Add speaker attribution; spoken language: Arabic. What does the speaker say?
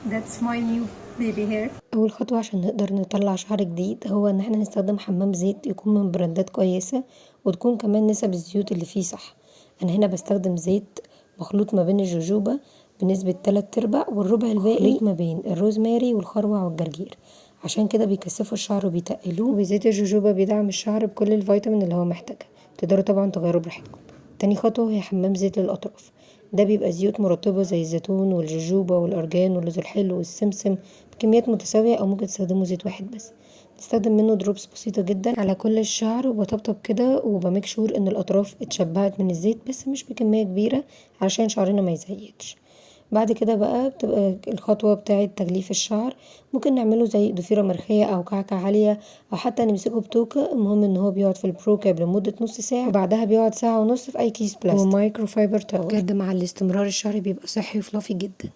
Speaker 1: That's my new baby hair.
Speaker 2: اول خطوة عشان نقدر نطلع شعر جديد هو ان احنا نستخدم حمام زيت يكون من براندات كويسة وتكون كمان نسب الزيوت اللي فيه صح. انا هنا بستخدم زيت مخلوط ما بين الجوجوبا بنسبة 3/4 والربع الباقي خليط ما بين الروزماري والخروع والجرجير، عشان كده بيكثفوا الشعر وبيتقلوه. وزيت الجوجوبا بيدعم الشعر بكل الفيتامين اللي هو محتاجها. تقدروا طبعا تغيروا براحتكم. تاني خطوة هي حمام زيت للأطراف. ده بيبقى زيوت مرطبة زي الزيتون والجوجوبا والأرجان واللوز الحلو والسمسم بكميات متساوية، أو ممكن تستخدموا زيت واحد بس. بستخدم منه دروبس بسيطة جدا على كل الشعر وبطبطب كده وبميك شور ان الأطراف اتشبعت من الزيت بس مش بكمية كبيرة علشان شعرنا ما يزيتش. بعد كده بقى بتبقى الخطوة بتاعة تجليف الشعر. ممكن نعمله زي ضفيرة مرخية أو كعكة عالية أو حتى نمسكه بتوكة. المهم ان هو بيقعد في البروكاب لمدة نص ساعة وبعدها بيقعد ساعة ونص في أي كيس بلاستيك ومايكرو فايبر تاول. بجد مع الاستمرار الشعر بيبقى صحي وفلافي جدا.